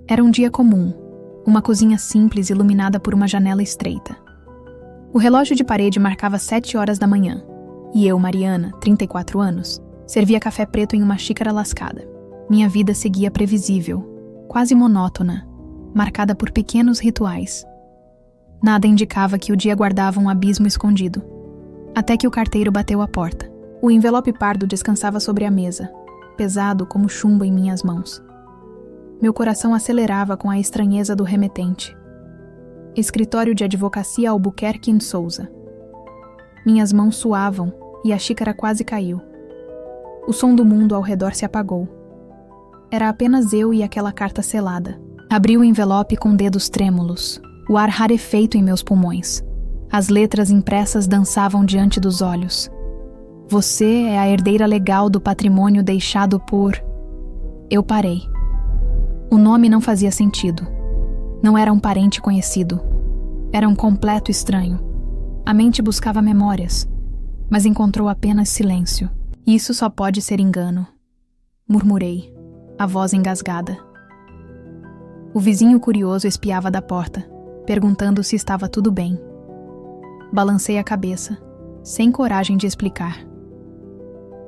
Era um dia comum, uma cozinha simples iluminada por uma janela estreita. O relógio de parede marcava 7 horas da manhã, e eu, Mariana, 34 anos, servia café preto em uma xícara lascada. Minha vida seguia previsível, quase monótona, marcada por pequenos rituais. Nada indicava que o dia guardava um abismo escondido, até que o carteiro bateu à porta. O envelope pardo descansava sobre a mesa, pesado como chumbo em minhas mãos. Meu coração acelerava com a estranheza do remetente. Escritório de Advocacia Albuquerque & Souza. Minhas mãos suavam e a xícara quase caiu. O som do mundo ao redor se apagou. Era apenas eu e aquela carta selada. Abri o envelope com dedos trêmulos, o ar rarefeito em meus pulmões. As letras impressas dançavam diante dos olhos. Você é a herdeira legal do patrimônio deixado por... Eu parei. O nome não fazia sentido. Não era um parente conhecido. Era um completo estranho. A mente buscava memórias, mas encontrou apenas silêncio. Isso só pode ser engano. Murmurei, a voz engasgada. O vizinho curioso espiava da porta, perguntando se estava tudo bem. Balancei a cabeça, sem coragem de explicar.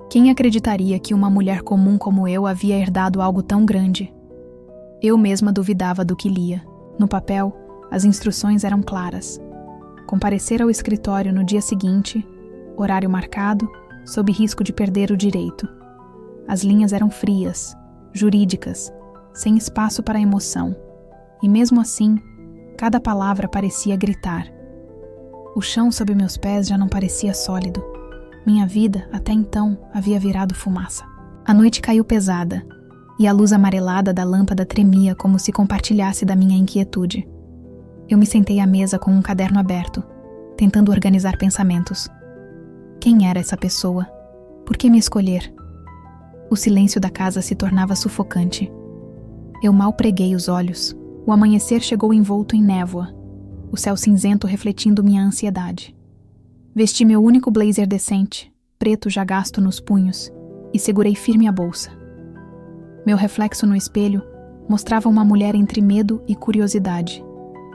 Quem acreditaria que uma mulher comum como eu havia herdado algo tão grande? Eu mesma duvidava do que lia. No papel, as instruções eram claras. Comparecer ao escritório no dia seguinte, horário marcado, sob risco de perder o direito. As linhas eram frias, jurídicas, sem espaço para emoção. E mesmo assim, cada palavra parecia gritar. O chão sob meus pés já não parecia sólido. Minha vida, até então, havia virado fumaça. A noite caiu pesada, e a luz amarelada da lâmpada tremia como se compartilhasse da minha inquietude. Eu me sentei à mesa com um caderno aberto, tentando organizar pensamentos. Quem era essa pessoa? Por que me escolher? O silêncio da casa se tornava sufocante. Eu mal preguei os olhos. O amanhecer chegou envolto em névoa, o céu cinzento refletindo minha ansiedade. Vesti meu único blazer decente, preto já gasto nos punhos, e segurei firme a bolsa. Meu reflexo no espelho mostrava uma mulher entre medo e curiosidade,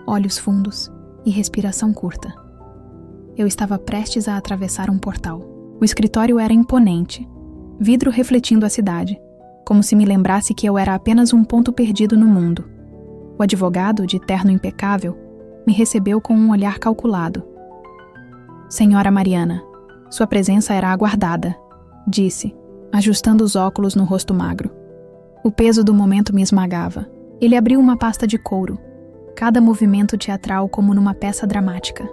olhos fundos e respiração curta. Eu estava prestes a atravessar um portal. O escritório era imponente, vidro refletindo a cidade, como se me lembrasse que eu era apenas um ponto perdido no mundo. O advogado, de terno impecável, me recebeu com um olhar calculado. Senhora Mariana, sua presença era aguardada, disse, ajustando os óculos no rosto magro. O peso do momento me esmagava. Ele abriu uma pasta de couro, cada movimento teatral como numa peça dramática.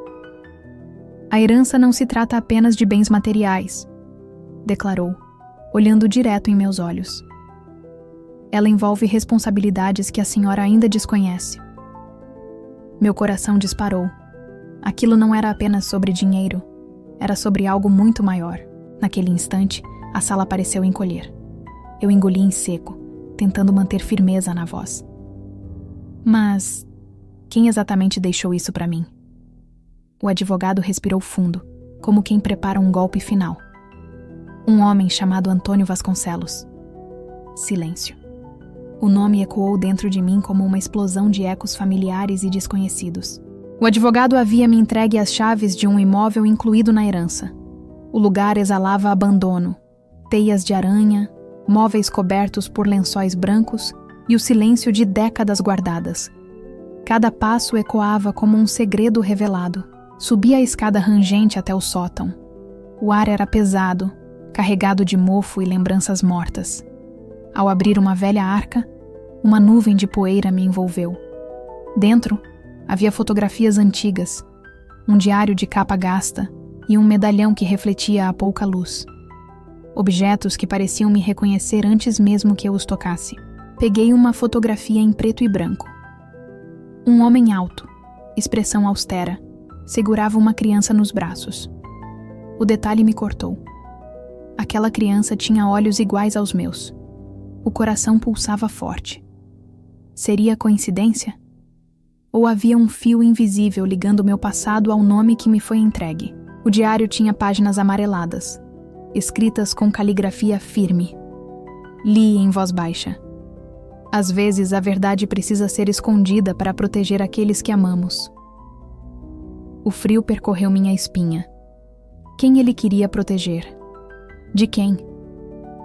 A herança não se trata apenas de bens materiais, declarou, olhando direto em meus olhos. Ela envolve responsabilidades que a senhora ainda desconhece. Meu coração disparou. Aquilo não era apenas sobre dinheiro, era sobre algo muito maior. Naquele instante, a sala pareceu encolher. Eu engoli em seco, tentando manter firmeza na voz. Mas quem exatamente deixou isso para mim? O advogado respirou fundo, como quem prepara um golpe final. Um homem chamado Antônio Vasconcelos. Silêncio. O nome ecoou dentro de mim como uma explosão de ecos familiares e desconhecidos. O advogado havia me entregue as chaves de um imóvel incluído na herança. O lugar exalava abandono, teias de aranha, móveis cobertos por lençóis brancos e o silêncio de décadas guardadas. Cada passo ecoava como um segredo revelado. Subi a escada rangente até o sótão. O ar era pesado, carregado de mofo e lembranças mortas. Ao abrir uma velha arca, uma nuvem de poeira me envolveu. Dentro, havia fotografias antigas, um diário de capa gasta e um medalhão que refletia a pouca luz. Objetos que pareciam me reconhecer antes mesmo que eu os tocasse. Peguei uma fotografia em preto e branco. Um homem alto, expressão austera, segurava uma criança nos braços. O detalhe me cortou. Aquela criança tinha olhos iguais aos meus. O coração pulsava forte. Seria coincidência? Ou havia um fio invisível ligando meu passado ao nome que me foi entregue? O diário tinha páginas amareladas, escritas com caligrafia firme. Li em voz baixa. Às vezes, a verdade precisa ser escondida para proteger aqueles que amamos. O frio percorreu minha espinha. Quem ele queria proteger? De quem?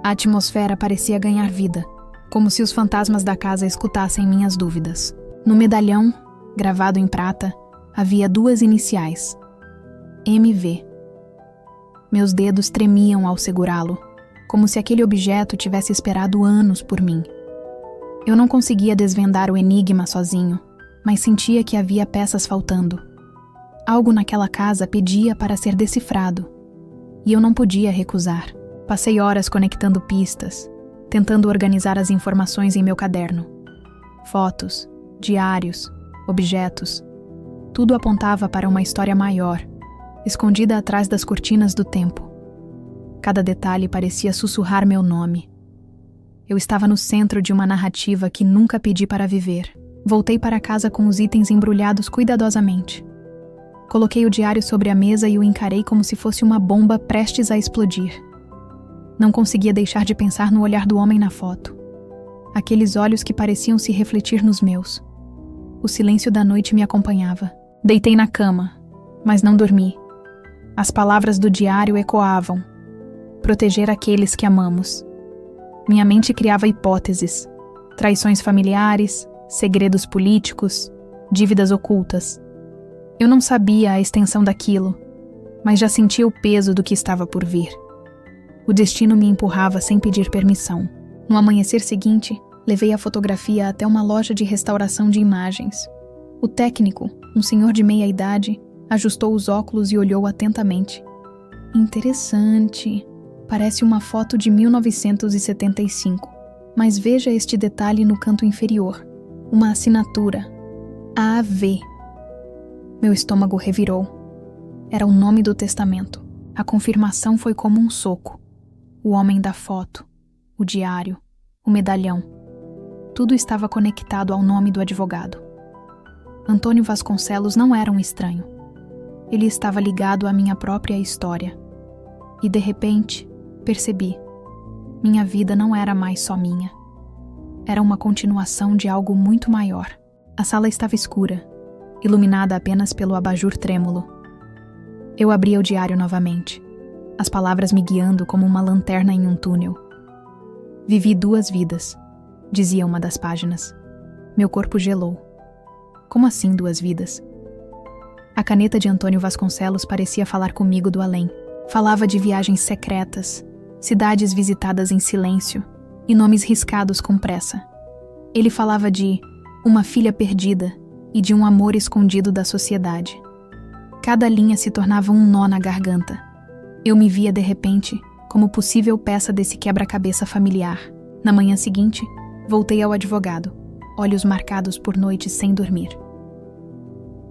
A atmosfera parecia ganhar vida, como se os fantasmas da casa escutassem minhas dúvidas. No medalhão, gravado em prata, havia 2 iniciais: MV. Meus dedos tremiam ao segurá-lo, como se aquele objeto tivesse esperado anos por mim. Eu não conseguia desvendar o enigma sozinho, mas sentia que havia peças faltando. Algo naquela casa pedia para ser decifrado, e eu não podia recusar. Passei horas conectando pistas, tentando organizar as informações em meu caderno. Fotos, diários, objetos. Tudo apontava para uma história maior, escondida atrás das cortinas do tempo. Cada detalhe parecia sussurrar meu nome. Eu estava no centro de uma narrativa que nunca pedi para viver. Voltei para casa com os itens embrulhados cuidadosamente. Coloquei o diário sobre a mesa e o encarei como se fosse uma bomba prestes a explodir. Não conseguia deixar de pensar no olhar do homem na foto. Aqueles olhos que pareciam se refletir nos meus. O silêncio da noite me acompanhava. Deitei na cama, mas não dormi. As palavras do diário ecoavam. Proteger aqueles que amamos. Minha mente criava hipóteses. Traições familiares, segredos políticos, dívidas ocultas. Eu não sabia a extensão daquilo, mas já sentia o peso do que estava por vir. O destino me empurrava sem pedir permissão. No amanhecer seguinte, levei a fotografia até uma loja de restauração de imagens. O técnico, um senhor de meia idade, ajustou os óculos e olhou atentamente. Interessante. Parece uma foto de 1975. Mas veja este detalhe no canto inferior. Uma assinatura. AV. Meu estômago revirou. Era o nome do testamento. A confirmação foi como um soco. O homem da foto, o diário, o medalhão. Tudo estava conectado ao nome do advogado. Antônio Vasconcelos não era um estranho. Ele estava ligado à minha própria história. E de repente, percebi. Minha vida não era mais só minha. Era uma continuação de algo muito maior. A sala estava escura, iluminada apenas pelo abajur trêmulo. Eu abria o diário novamente, as palavras me guiando como uma lanterna em um túnel. Vivi 2 vidas, dizia uma das páginas. Meu corpo gelou. Como assim 2 vidas? A caneta de Antônio Vasconcelos parecia falar comigo do além. Falava de viagens secretas, cidades visitadas em silêncio e nomes riscados com pressa. Ele falava de uma filha perdida e de um amor escondido da sociedade. Cada linha se tornava um nó na garganta. Eu me via de repente como possível peça desse quebra-cabeça familiar. Na manhã seguinte, voltei ao advogado, olhos marcados por noites sem dormir.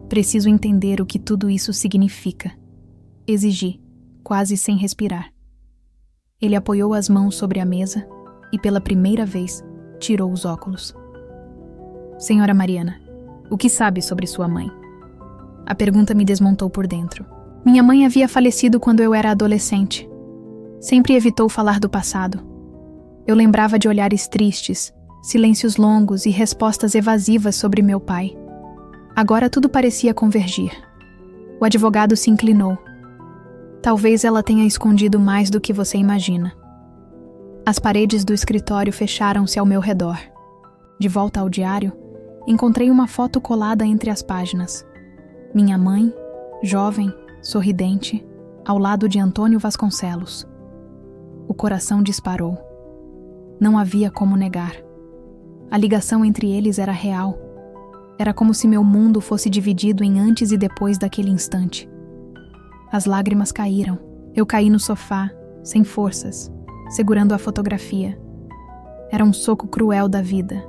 Preciso entender o que tudo isso significa. Exigi, quase sem respirar. Ele apoiou as mãos sobre a mesa e, pela primeira vez, tirou os óculos. Senhora Mariana, o que sabe sobre sua mãe? A pergunta me desmontou por dentro. Minha mãe havia falecido quando eu era adolescente. Sempre evitou falar do passado. Eu lembrava de olhares tristes, silêncios longos e respostas evasivas sobre meu pai. Agora tudo parecia convergir. O advogado se inclinou. Talvez ela tenha escondido mais do que você imagina. As paredes do escritório fecharam-se ao meu redor. De volta ao diário, encontrei uma foto colada entre as páginas. Minha mãe, jovem, sorridente, ao lado de Antônio Vasconcelos. O coração disparou. Não havia como negar. A ligação entre eles era real. Era como se meu mundo fosse dividido em antes e depois daquele instante. As lágrimas caíram. Eu caí no sofá, sem forças, segurando a fotografia. Era um soco cruel da vida.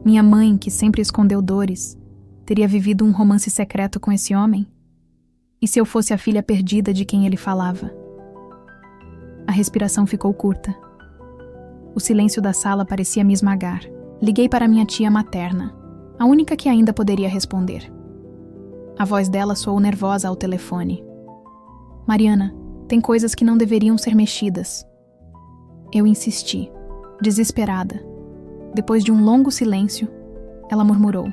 Minha mãe, que sempre escondeu dores, teria vivido um romance secreto com esse homem? E se eu fosse a filha perdida de quem ele falava? A respiração ficou curta. O silêncio da sala parecia me esmagar. Liguei para minha tia materna, a única que ainda poderia responder. A voz dela soou nervosa ao telefone. Mariana, tem coisas que não deveriam ser mexidas. Eu insisti, desesperada. Depois de um longo silêncio, ela murmurou: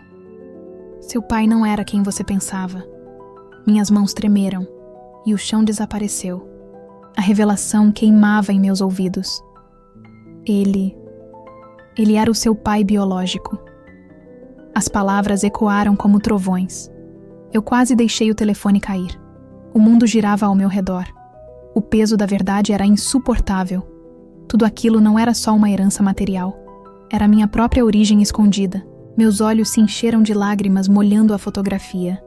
"Seu pai não era quem você pensava." Minhas mãos tremeram e o chão desapareceu. A revelação queimava em meus ouvidos. Ele era o seu pai biológico. As palavras ecoaram como trovões. Eu quase deixei o telefone cair. O mundo girava ao meu redor. O peso da verdade era insuportável. Tudo aquilo não era só uma herança material. Era minha própria origem escondida. Meus olhos se encheram de lágrimas molhando a fotografia.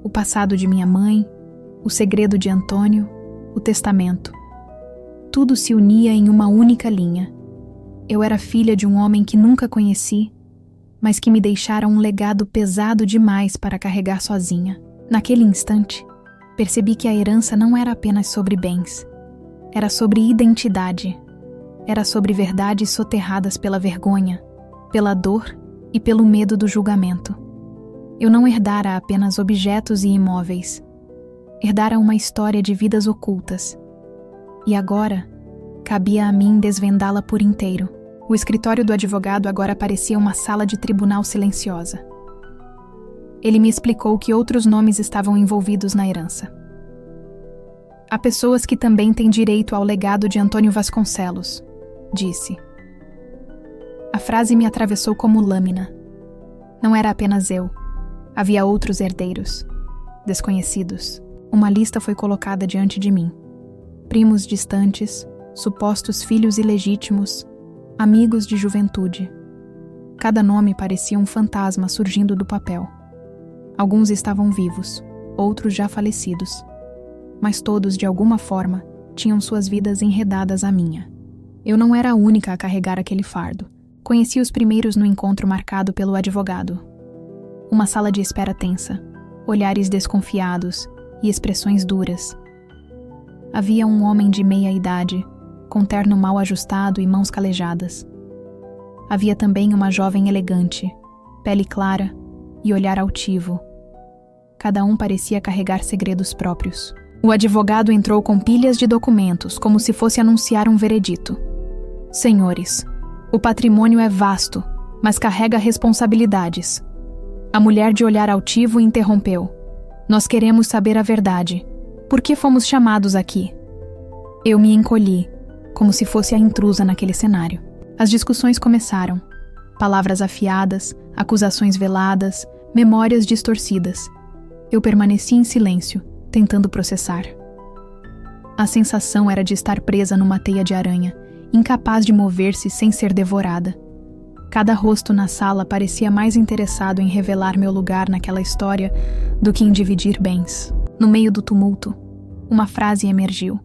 O passado de minha mãe, o segredo de Antônio, o testamento. Tudo se unia em uma única linha. Eu era filha de um homem que nunca conheci, mas que me deixara um legado pesado demais para carregar sozinha. Naquele instante, percebi que a herança não era apenas sobre bens. Era sobre identidade. Era sobre verdades soterradas pela vergonha, pela dor e pelo medo do julgamento. Eu não herdara apenas objetos e imóveis. Herdara uma história de vidas ocultas. E agora, cabia a mim desvendá-la por inteiro. O escritório do advogado agora parecia uma sala de tribunal silenciosa. Ele me explicou que outros nomes estavam envolvidos na herança. Há pessoas que também têm direito ao legado de Antônio Vasconcelos, disse. A frase me atravessou como lâmina. Não era apenas eu. Havia outros herdeiros, desconhecidos. Uma lista foi colocada diante de mim. Primos distantes, supostos filhos ilegítimos, amigos de juventude. Cada nome parecia um fantasma surgindo do papel. Alguns estavam vivos, outros já falecidos. Mas todos, de alguma forma, tinham suas vidas enredadas à minha. Eu não era a única a carregar aquele fardo. Conheci os primeiros no encontro marcado pelo advogado. Uma sala de espera tensa, olhares desconfiados e expressões duras. Havia um homem de meia idade, com terno mal ajustado e mãos calejadas. Havia também uma jovem elegante, pele clara e olhar altivo. Cada um parecia carregar segredos próprios. O advogado entrou com pilhas de documentos, como se fosse anunciar um veredito. Senhores, o patrimônio é vasto, mas carrega responsabilidades. A mulher de olhar altivo interrompeu. Nós queremos saber a verdade. Por que fomos chamados aqui? Eu me encolhi, como se fosse a intrusa naquele cenário. As discussões começaram. Palavras afiadas, acusações veladas, memórias distorcidas. Eu permaneci em silêncio, tentando processar. A sensação era de estar presa numa teia de aranha, incapaz de mover-se sem ser devorada. Cada rosto na sala parecia mais interessado em revelar meu lugar naquela história do que em dividir bens. No meio do tumulto, uma frase emergiu.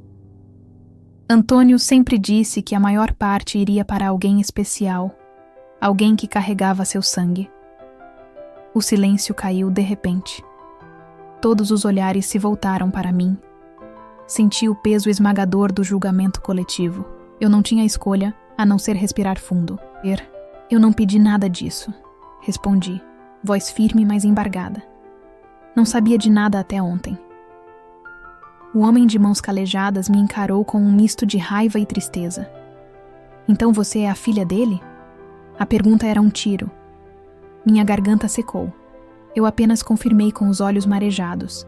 Antônio sempre disse que a maior parte iria para alguém especial, alguém que carregava seu sangue. O silêncio caiu de repente. Todos os olhares se voltaram para mim. Senti o peso esmagador do julgamento coletivo. Eu não tinha escolha, a não ser respirar fundo. Eu não pedi nada disso, respondi, voz firme mas embargada. Não sabia de nada até ontem. O homem de mãos calejadas me encarou com um misto de raiva e tristeza. Então você é a filha dele? A pergunta era um tiro. Minha garganta secou. Eu apenas confirmei com os olhos marejados.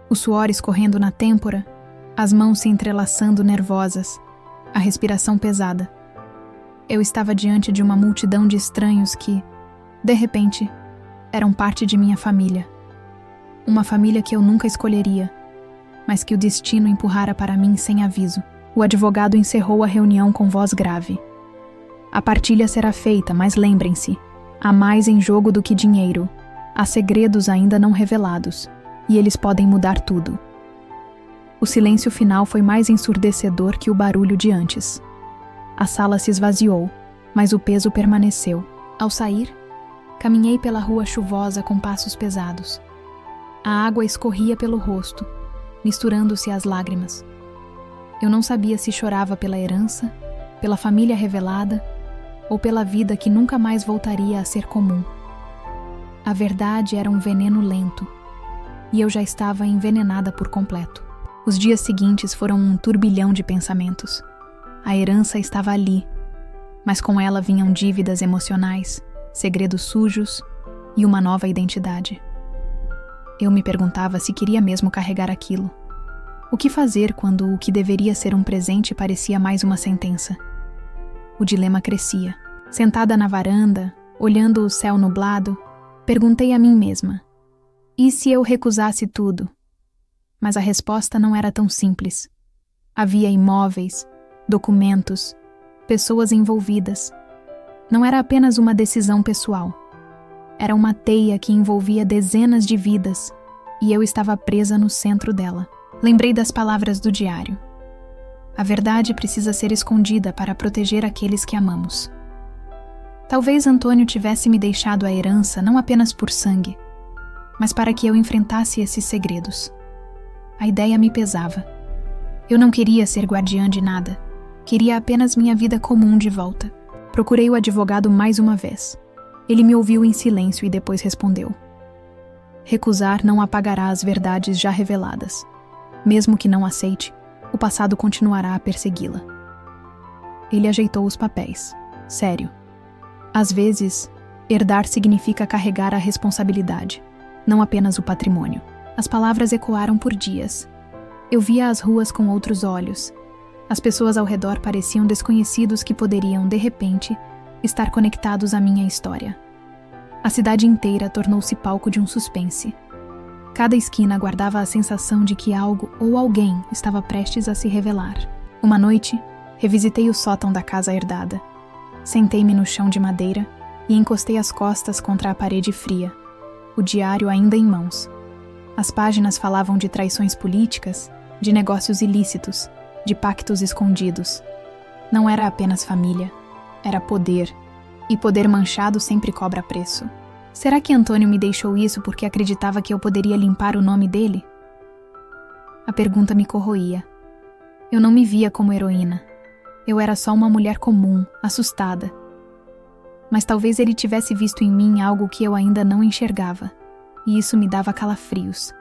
O suor escorrendo na têmpora, as mãos se entrelaçando nervosas, a respiração pesada. Eu estava diante de uma multidão de estranhos que, de repente, eram parte de minha família. Uma família que eu nunca escolheria, mas que o destino empurrara para mim sem aviso. O advogado encerrou a reunião com voz grave. A partilha será feita, mas lembrem-se, há mais em jogo do que dinheiro. Há segredos ainda não revelados, e eles podem mudar tudo. O silêncio final foi mais ensurdecedor que o barulho de antes. A sala se esvaziou, mas o peso permaneceu. Ao sair, caminhei pela rua chuvosa com passos pesados. A água escorria pelo rosto, misturando-se às lágrimas. Eu não sabia se chorava pela herança, pela família revelada, ou pela vida que nunca mais voltaria a ser comum. A verdade era um veneno lento, e eu já estava envenenada por completo. Os dias seguintes foram um turbilhão de pensamentos. A herança estava ali, mas com ela vinham dívidas emocionais, segredos sujos e uma nova identidade. Eu me perguntava se queria mesmo carregar aquilo. O que fazer quando o que deveria ser um presente parecia mais uma sentença? O dilema crescia. Sentada na varanda, olhando o céu nublado, perguntei a mim mesma: e se eu recusasse tudo? Mas a resposta não era tão simples. Havia imóveis, documentos, pessoas envolvidas. Não era apenas uma decisão pessoal. Era uma teia que envolvia dezenas de vidas, e eu estava presa no centro dela. Lembrei das palavras do diário. A verdade precisa ser escondida para proteger aqueles que amamos. Talvez Antônio tivesse me deixado a herança não apenas por sangue, mas para que eu enfrentasse esses segredos. A ideia me pesava. Eu não queria ser guardiã de nada. Queria apenas minha vida comum de volta. Procurei o advogado mais uma vez. Ele me ouviu em silêncio e depois respondeu: recusar não apagará as verdades já reveladas. Mesmo que não aceite, o passado continuará a persegui-la. Ele ajeitou os papéis. Sério. Às vezes, herdar significa carregar a responsabilidade, não apenas o patrimônio. As palavras ecoaram por dias. Eu via as ruas com outros olhos. As pessoas ao redor pareciam desconhecidos que poderiam, de repente, estar conectados à minha história. A cidade inteira tornou-se palco de um suspense. Cada esquina guardava a sensação de que algo ou alguém estava prestes a se revelar. Uma noite, revisitei o sótão da casa herdada. Sentei-me no chão de madeira e encostei as costas contra a parede fria, o diário ainda em mãos. As páginas falavam de traições políticas, de negócios ilícitos, de pactos escondidos. Não era apenas família, era poder, e poder manchado sempre cobra preço. Será que Antônio me deixou isso porque acreditava que eu poderia limpar o nome dele? A pergunta me corroía. Eu não me via como heroína. Eu era só uma mulher comum, assustada. Mas talvez ele tivesse visto em mim algo que eu ainda não enxergava, e isso me dava calafrios.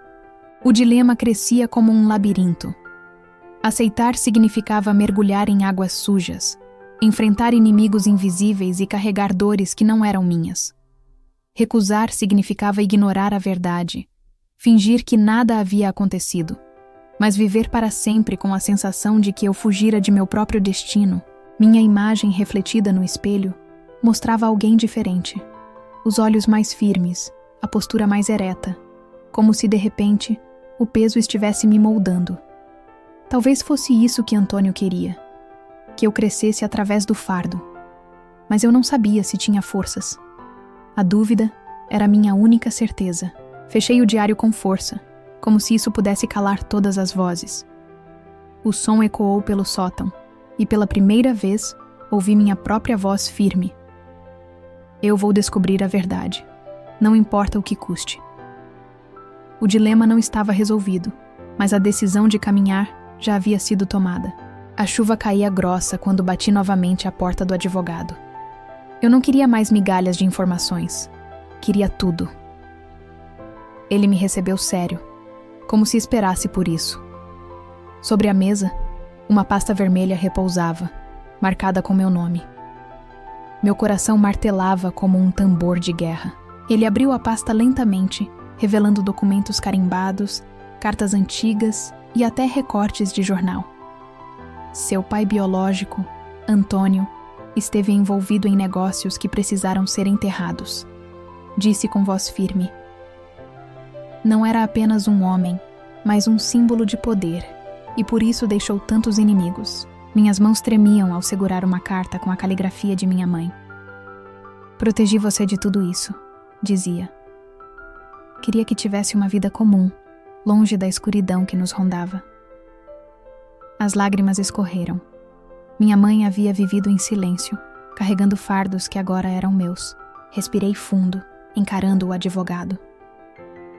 O dilema crescia como um labirinto. Aceitar significava mergulhar em águas sujas, enfrentar inimigos invisíveis e carregar dores que não eram minhas. Recusar significava ignorar a verdade, fingir que nada havia acontecido, mas viver para sempre com a sensação de que eu fugira de meu próprio destino. Minha imagem refletida no espelho mostrava alguém diferente, os olhos mais firmes, a postura mais ereta, como se de repente o peso estivesse me moldando. Talvez fosse isso que Antônio queria, que eu crescesse através do fardo, mas eu não sabia se tinha forças. A dúvida era minha única certeza. Fechei o diário com força, como se isso pudesse calar todas as vozes. O som ecoou pelo sótão, e pela primeira vez ouvi minha própria voz firme. Eu vou descobrir a verdade, não importa o que custe. O dilema não estava resolvido, mas a decisão de caminhar já havia sido tomada. A chuva caía grossa quando bati novamente à porta do advogado. Eu não queria mais migalhas de informações. Queria tudo. Ele me recebeu sério, como se esperasse por isso. Sobre a mesa, uma pasta vermelha repousava, marcada com meu nome. Meu coração martelava como um tambor de guerra. Ele abriu a pasta lentamente, revelando documentos carimbados, cartas antigas e até recortes de jornal. Seu pai biológico, Antônio, esteve envolvido em negócios que precisaram ser enterrados. Disse com voz firme. Não era apenas um homem, mas um símbolo de poder, e por isso deixou tantos inimigos. Minhas mãos tremiam ao segurar uma carta com a caligrafia de minha mãe. Protegi você de tudo isso, dizia. Queria que tivesse uma vida comum, longe da escuridão que nos rondava. As lágrimas escorreram. Minha mãe havia vivido em silêncio, carregando fardos que agora eram meus. Respirei fundo, encarando o advogado.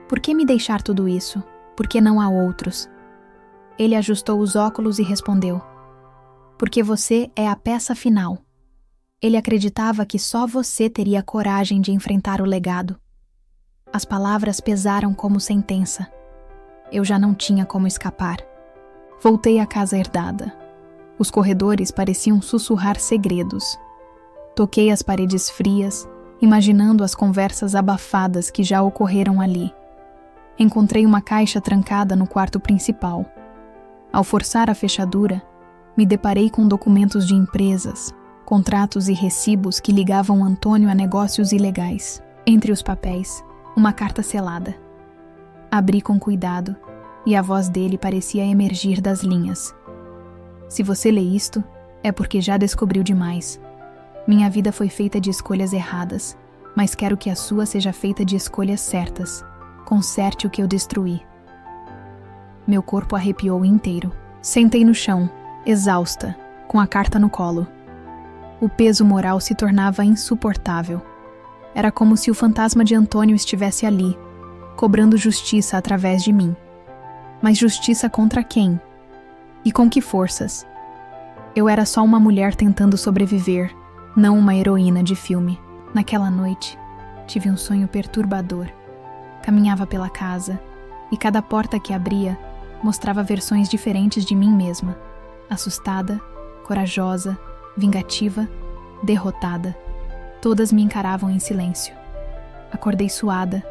Por que me deixar tudo isso? Por que não há outros? Ele ajustou os óculos e respondeu. Porque você é a peça final. Ele acreditava que só você teria coragem de enfrentar o legado. As palavras pesaram como sentença. Eu já não tinha como escapar. Voltei à casa herdada. Os corredores pareciam sussurrar segredos. Toquei as paredes frias, imaginando as conversas abafadas que já ocorreram ali. Encontrei uma caixa trancada no quarto principal. Ao forçar a fechadura, me deparei com documentos de empresas, contratos e recibos que ligavam Antônio a negócios ilegais. Entre os papéis, uma carta selada. Abri com cuidado, e a voz dele parecia emergir das linhas. Se você lê isto, é porque já descobriu demais. Minha vida foi feita de escolhas erradas, mas quero que a sua seja feita de escolhas certas. Conserte o que eu destruí. Meu corpo arrepiou inteiro. Sentei no chão, exausta, com a carta no colo. O peso moral se tornava insuportável. Era como se o fantasma de Antônio estivesse ali, cobrando justiça através de mim. Mas justiça contra quem? E com que forças? Eu era só uma mulher tentando sobreviver, não uma heroína de filme. Naquela noite, tive um sonho perturbador. Caminhava pela casa, e cada porta que abria mostrava versões diferentes de mim mesma. Assustada, corajosa, vingativa, derrotada. Todas me encaravam em silêncio. Acordei suada,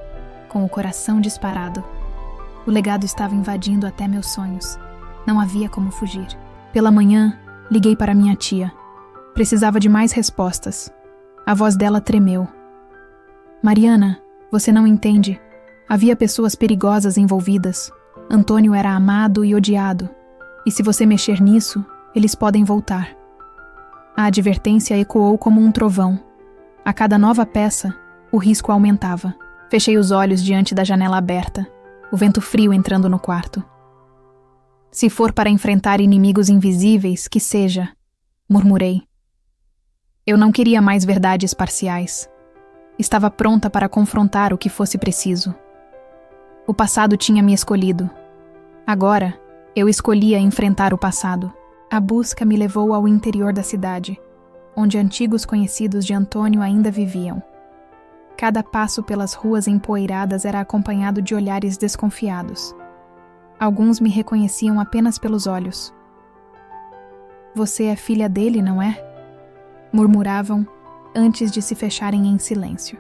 com o coração disparado. O legado estava invadindo até meus sonhos. Não havia como fugir. Pela manhã, liguei para minha tia. Precisava de mais respostas. A voz dela tremeu. Mariana, você não entende. Havia pessoas perigosas envolvidas. Antônio era amado e odiado. E se você mexer nisso, eles podem voltar. A advertência ecoou como um trovão. A cada nova peça, o risco aumentava. Fechei os olhos diante da janela aberta, o vento frio entrando no quarto. Se for para enfrentar inimigos invisíveis, que seja, murmurei. Eu não queria mais verdades parciais. Estava pronta para confrontar o que fosse preciso. O passado tinha me escolhido. Agora, eu escolhia enfrentar o passado. A busca me levou ao interior da cidade, onde antigos conhecidos de Antônio ainda viviam. Cada passo pelas ruas empoeiradas era acompanhado de olhares desconfiados. Alguns me reconheciam apenas pelos olhos. Você é filha dele, não é? Murmuravam antes de se fecharem em silêncio.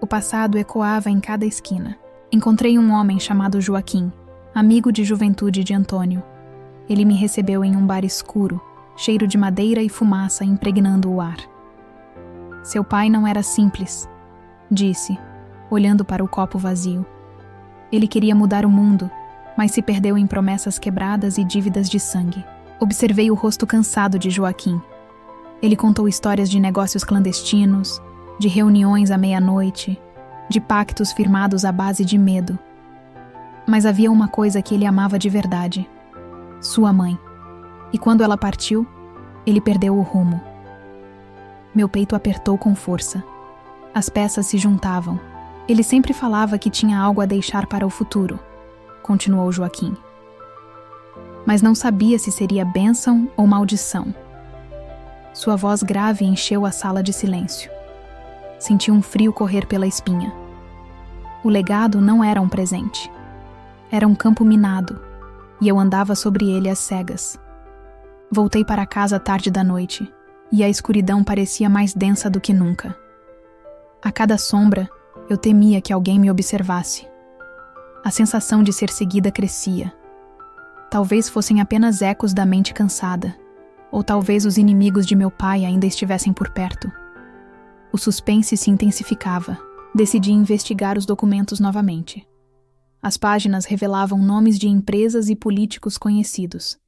O passado ecoava em cada esquina. Encontrei um homem chamado Joaquim, amigo de juventude de Antônio. Ele me recebeu em um bar escuro, cheiro de madeira e fumaça impregnando o ar. Seu pai não era simples, disse, olhando para o copo vazio. Ele queria mudar o mundo, mas se perdeu em promessas quebradas e dívidas de sangue. Observei o rosto cansado de Joaquim. Ele contou histórias de negócios clandestinos, de reuniões à meia-noite, de pactos firmados à base de medo. Mas havia uma coisa que ele amava de verdade: sua mãe. E quando ela partiu, ele perdeu o rumo. Meu peito apertou com força. As peças se juntavam. Ele sempre falava que tinha algo a deixar para o futuro, continuou Joaquim. Mas não sabia se seria bênção ou maldição. Sua voz grave encheu a sala de silêncio. Senti um frio correr pela espinha. O legado não era um presente. Era um campo minado, e eu andava sobre ele às cegas. Voltei para casa tarde da noite, e a escuridão parecia mais densa do que nunca. A cada sombra, eu temia que alguém me observasse. A sensação de ser seguida crescia. Talvez fossem apenas ecos da mente cansada, ou talvez os inimigos de meu pai ainda estivessem por perto. O suspense se intensificava. Decidi investigar os documentos novamente. As páginas revelavam nomes de empresas e políticos conhecidos.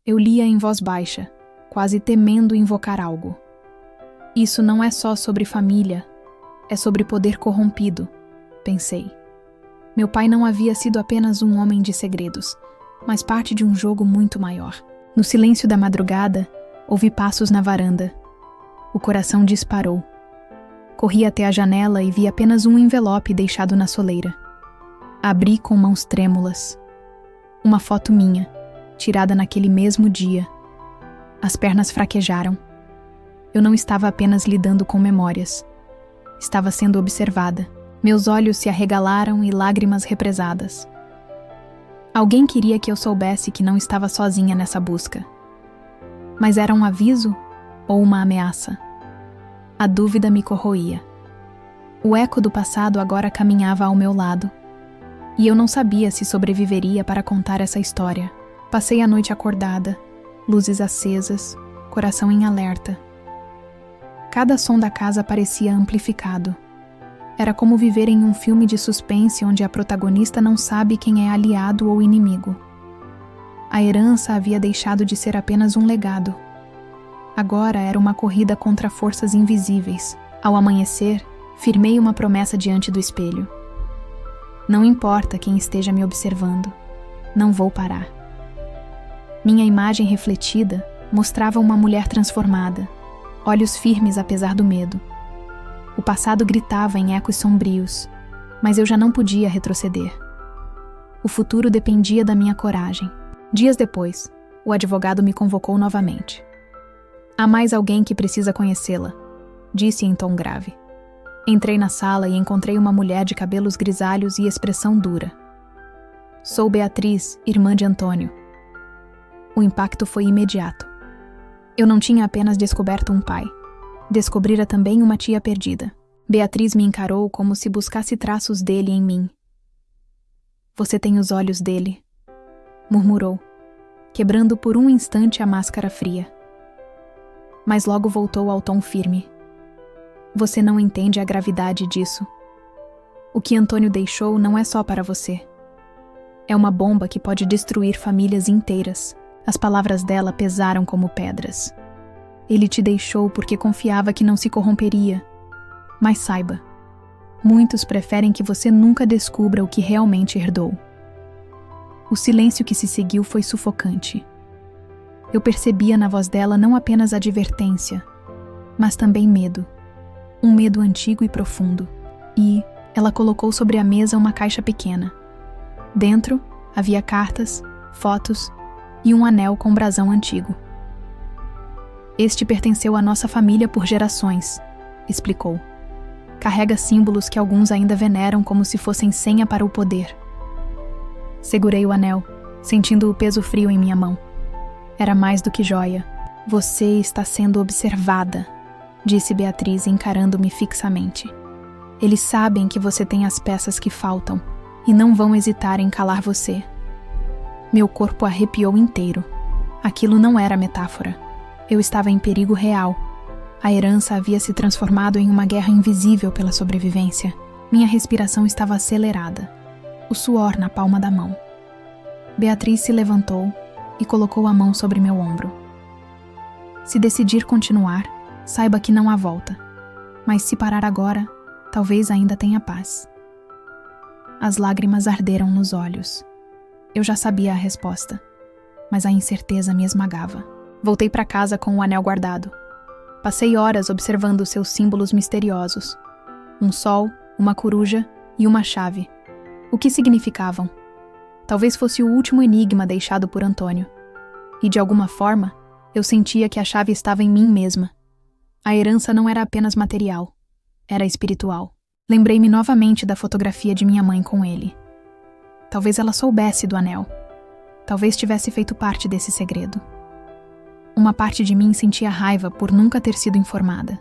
Eu lia em voz baixa, quase temendo invocar algo. Isso não é só sobre família, é sobre poder corrompido, pensei. Meu pai não havia sido apenas um homem de segredos, mas parte de um jogo muito maior. No silêncio da madrugada, ouvi passos na varanda. O coração disparou. Corri até a janela e vi apenas um envelope deixado na soleira. Abri com mãos trêmulas. Uma foto minha, tirada naquele mesmo dia. As pernas fraquejaram. Eu não estava apenas lidando com memórias. Estava sendo observada. Meus olhos se arregalaram e lágrimas represadas. Alguém queria que eu soubesse que não estava sozinha nessa busca. Mas era um aviso ou uma ameaça? A dúvida me corroía. O eco do passado agora caminhava ao meu lado. E eu não sabia se sobreviveria para contar essa história. Passei a noite acordada, luzes acesas, coração em alerta. Cada som da casa parecia amplificado. Era como viver em um filme de suspense onde a protagonista não sabe quem é aliado ou inimigo. A herança havia deixado de ser apenas um legado. Agora era uma corrida contra forças invisíveis. Ao amanhecer, firmei uma promessa diante do espelho. Não importa quem esteja me observando, não vou parar. Minha imagem refletida mostrava uma mulher transformada, olhos firmes apesar do medo. O passado gritava em ecos sombrios, mas eu já não podia retroceder. O futuro dependia da minha coragem. Dias depois, o advogado me convocou novamente. Há mais alguém que precisa conhecê-la, disse em tom grave. Entrei na sala e encontrei uma mulher de cabelos grisalhos e expressão dura. Sou Beatriz, irmã de Antônio. O impacto foi imediato. Eu não tinha apenas descoberto um pai. Descobrira também uma tia perdida. Beatriz me encarou como se buscasse traços dele em mim. Você tem os olhos dele, murmurou, quebrando por um instante a máscara fria. Mas logo voltou ao tom firme. Você não entende a gravidade disso. O que Antônio deixou não é só para você. É uma bomba que pode destruir famílias inteiras. As palavras dela pesaram como pedras. Ele te deixou porque confiava que não se corromperia. Mas saiba, muitos preferem que você nunca descubra o que realmente herdou. O silêncio que se seguiu foi sufocante. Eu percebia na voz dela não apenas advertência, mas também medo. Um medo antigo e profundo. E ela colocou sobre a mesa uma caixa pequena. Dentro havia cartas, fotos e um anel com brasão antigo. Este pertenceu à nossa família por gerações, explicou. Carrega símbolos que alguns ainda veneram como se fossem senha para o poder. Segurei o anel, sentindo o peso frio em minha mão. Era mais do que joia. Você está sendo observada, disse Beatriz encarando-me fixamente. Eles sabem que você tem as peças que faltam e não vão hesitar em calar você. Meu corpo arrepiou inteiro. Aquilo não era metáfora. Eu estava em perigo real. A herança havia se transformado em uma guerra invisível pela sobrevivência. Minha respiração estava acelerada. O suor na palma da mão. Beatriz se levantou e colocou a mão sobre meu ombro. Se decidir continuar, saiba que não há volta. Mas se parar agora, talvez ainda tenha paz. As lágrimas arderam nos olhos. Eu já sabia a resposta, mas a incerteza me esmagava. Voltei para casa com o anel guardado. Passei horas observando seus símbolos misteriosos. Um sol, uma coruja e uma chave. O que significavam? Talvez fosse o último enigma deixado por Antônio. E de alguma forma, eu sentia que a chave estava em mim mesma. A herança não era apenas material, era espiritual. Lembrei-me novamente da fotografia de minha mãe com ele. Talvez ela soubesse do anel. Talvez tivesse feito parte desse segredo. Uma parte de mim sentia raiva por nunca ter sido informada.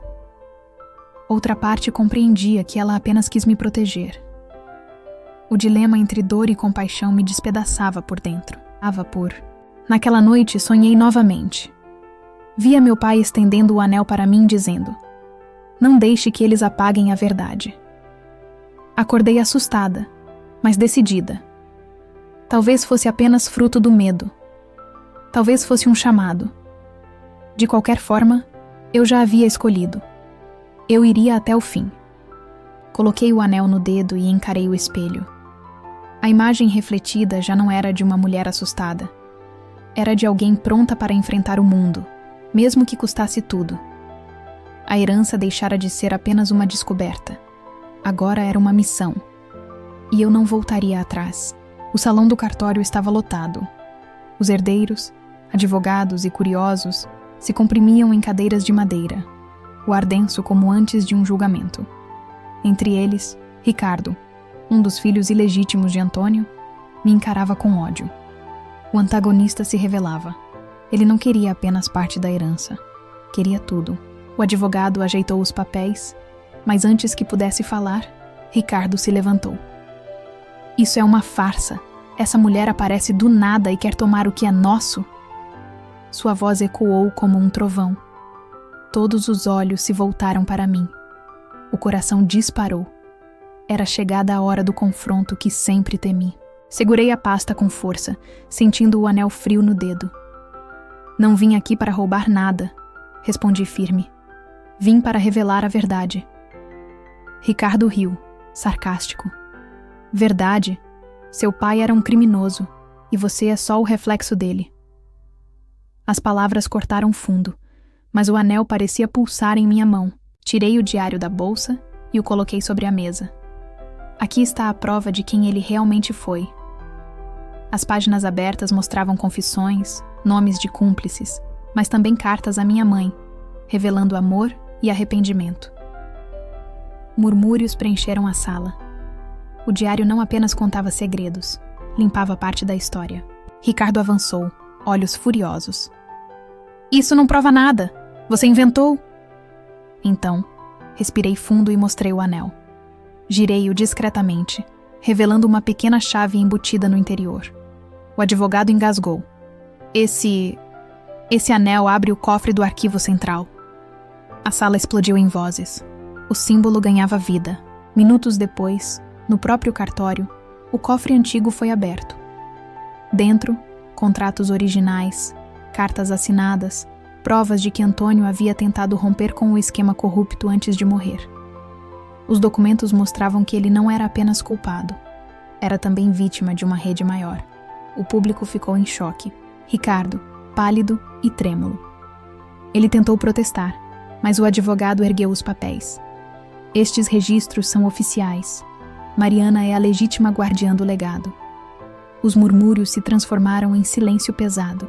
Outra parte compreendia que ela apenas quis me proteger. O dilema entre dor e compaixão me despedaçava por dentro. Naquela noite sonhei novamente. Via meu pai estendendo o anel para mim, dizendo: não deixe que eles apaguem a verdade. Acordei assustada, mas decidida. Talvez fosse apenas fruto do medo. Talvez fosse um chamado. De qualquer forma, eu já havia escolhido. Eu iria até o fim. Coloquei o anel no dedo e encarei o espelho. A imagem refletida já não era de uma mulher assustada. Era de alguém pronta para enfrentar o mundo, mesmo que custasse tudo. A herança deixara de ser apenas uma descoberta. Agora era uma missão. E eu não voltaria atrás. O salão do cartório estava lotado. Os herdeiros, advogados e curiosos se comprimiam em cadeiras de madeira, o ar denso como antes de um julgamento. Entre eles, Ricardo, um dos filhos ilegítimos de Antônio, me encarava com ódio. O antagonista se revelava. Ele não queria apenas parte da herança. Queria tudo. O advogado ajeitou os papéis, mas antes que pudesse falar, Ricardo se levantou. Isso é uma farsa. Essa mulher aparece do nada e quer tomar o que é nosso. Sua voz ecoou como um trovão. Todos os olhos se voltaram para mim. O coração disparou. Era chegada a hora do confronto que sempre temi. Segurei a pasta com força, sentindo o anel frio no dedo. Não vim aqui para roubar nada, respondi firme. Vim para revelar a verdade. Ricardo riu, sarcástico. Verdade? Seu pai era um criminoso, e você é só o reflexo dele. As palavras cortaram fundo, mas o anel parecia pulsar em minha mão. Tirei o diário da bolsa e o coloquei sobre a mesa. Aqui está a prova de quem ele realmente foi. As páginas abertas mostravam confissões, nomes de cúmplices, mas também cartas à minha mãe, revelando amor e arrependimento. Murmúrios preencheram a sala. O diário não apenas contava segredos, limpava parte da história. Ricardo avançou, olhos furiosos. Isso não prova nada! Você inventou! Então, respirei fundo e mostrei o anel. Girei-o discretamente, revelando uma pequena chave embutida no interior. O advogado engasgou. Esse anel abre o cofre do arquivo central. A sala explodiu em vozes. O símbolo ganhava vida. Minutos depois, no próprio cartório, o cofre antigo foi aberto. Dentro, contratos originais, cartas assinadas, provas de que Antônio havia tentado romper com o esquema corrupto antes de morrer. Os documentos mostravam que ele não era apenas culpado, era também vítima de uma rede maior. O público ficou em choque. Ricardo, pálido e trêmulo. Ele tentou protestar, mas o advogado ergueu os papéis. Estes registros são oficiais. Mariana é a legítima guardiã do legado. Os murmúrios se transformaram em silêncio pesado.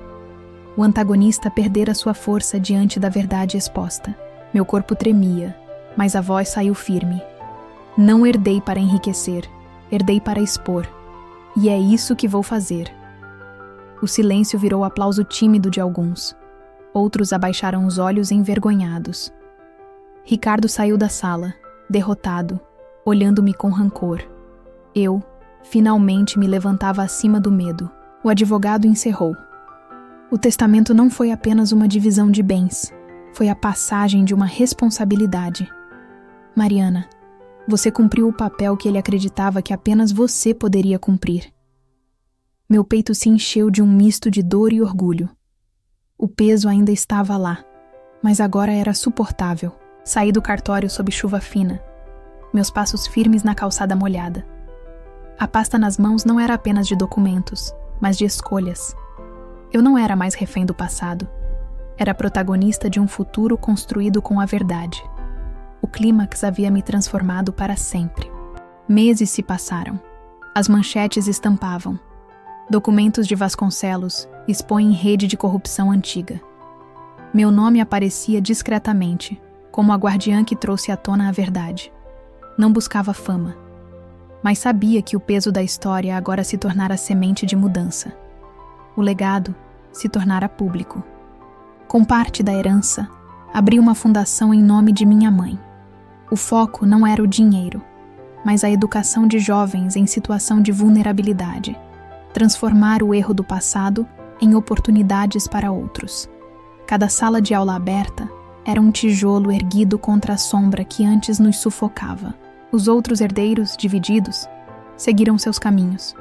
O antagonista perdera sua força diante da verdade exposta. Meu corpo tremia, mas a voz saiu firme. Não herdei para enriquecer, herdei para expor. E é isso que vou fazer. O silêncio virou aplauso tímido de alguns. Outros abaixaram os olhos envergonhados. Ricardo saiu da sala, derrotado, olhando-me com rancor. Eu, finalmente, me levantava acima do medo. O advogado encerrou. O testamento não foi apenas uma divisão de bens, foi a passagem de uma responsabilidade. Mariana, você cumpriu o papel que ele acreditava que apenas você poderia cumprir. Meu peito se encheu de um misto de dor e orgulho. O peso ainda estava lá, mas agora era suportável. Saí do cartório sob chuva fina, meus passos firmes na calçada molhada. A pasta nas mãos não era apenas de documentos, mas de escolhas. Eu não era mais refém do passado. Era protagonista de um futuro construído com a verdade. O clímax havia me transformado para sempre. Meses se passaram. As manchetes estampavam. Documentos de Vasconcelos expõem rede de corrupção antiga. Meu nome aparecia discretamente, como a guardiã que trouxe à tona a verdade. Não buscava fama, mas sabia que o peso da história agora se tornara semente de mudança. O legado se tornara público. Com parte da herança, abri uma fundação em nome de minha mãe. O foco não era o dinheiro, mas a educação de jovens em situação de vulnerabilidade. Transformar o erro do passado em oportunidades para outros. Cada sala de aula aberta era um tijolo erguido contra a sombra que antes nos sufocava. Os outros herdeiros, divididos, seguiram seus caminhos.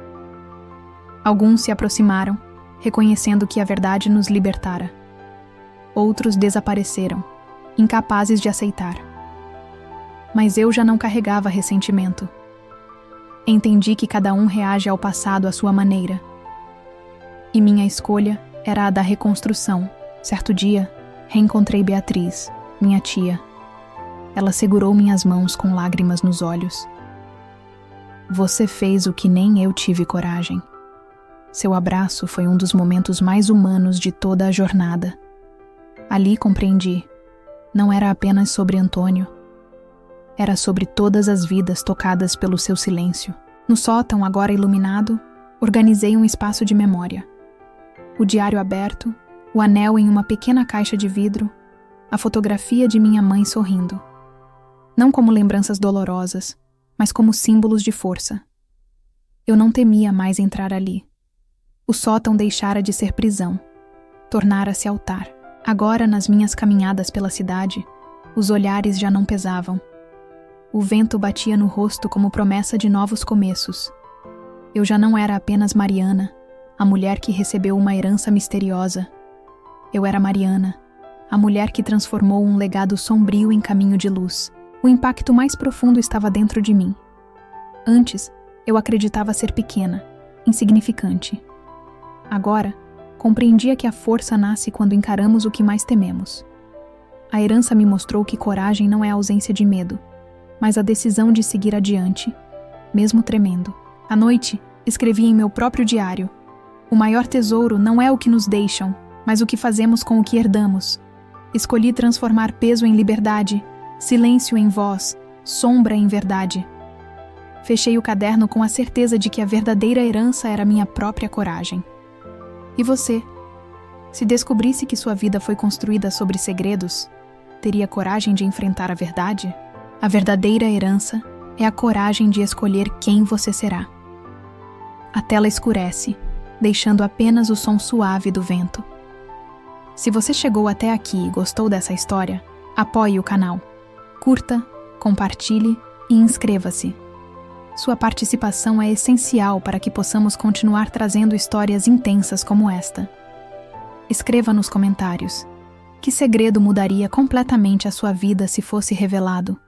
Alguns se aproximaram, reconhecendo que a verdade nos libertara. Outros desapareceram, incapazes de aceitar. Mas eu já não carregava ressentimento. Entendi que cada um reage ao passado à sua maneira. E minha escolha era a da reconstrução. Certo dia, reencontrei Beatriz, minha tia. Ela segurou minhas mãos com lágrimas nos olhos. Você fez o que nem eu tive coragem. Seu abraço foi um dos momentos mais humanos de toda a jornada. Ali compreendi. Não era apenas sobre Antônio. Era sobre todas as vidas tocadas pelo seu silêncio. No sótão, agora iluminado, organizei um espaço de memória. O diário aberto, o anel em uma pequena caixa de vidro, a fotografia de minha mãe sorrindo. Não como lembranças dolorosas, mas como símbolos de força. Eu não temia mais entrar ali. O sótão deixara de ser prisão. Tornara-se altar. Agora, nas minhas caminhadas pela cidade, os olhares já não pesavam. O vento batia no rosto como promessa de novos começos. Eu já não era apenas Mariana, a mulher que recebeu uma herança misteriosa. Eu era Mariana, a mulher que transformou um legado sombrio em caminho de luz. O impacto mais profundo estava dentro de mim. Antes, eu acreditava ser pequena, insignificante. Agora, compreendia que a força nasce quando encaramos o que mais tememos. A herança me mostrou que coragem não é a ausência de medo, mas a decisão de seguir adiante, mesmo tremendo. À noite, escrevi em meu próprio diário: o maior tesouro não é o que nos deixam, mas o que fazemos com o que herdamos. Escolhi transformar peso em liberdade, silêncio em voz, sombra em verdade. Fechei o caderno com a certeza de que a verdadeira herança era minha própria coragem. E você? Se descobrisse que sua vida foi construída sobre segredos, teria coragem de enfrentar a verdade? A verdadeira herança é a coragem de escolher quem você será. A tela escurece, deixando apenas o som suave do vento. Se você chegou até aqui e gostou dessa história, apoie o canal. Curta, compartilhe e inscreva-se. Sua participação é essencial para que possamos continuar trazendo histórias intensas como esta. Escreva nos comentários: que segredo mudaria completamente a sua vida se fosse revelado?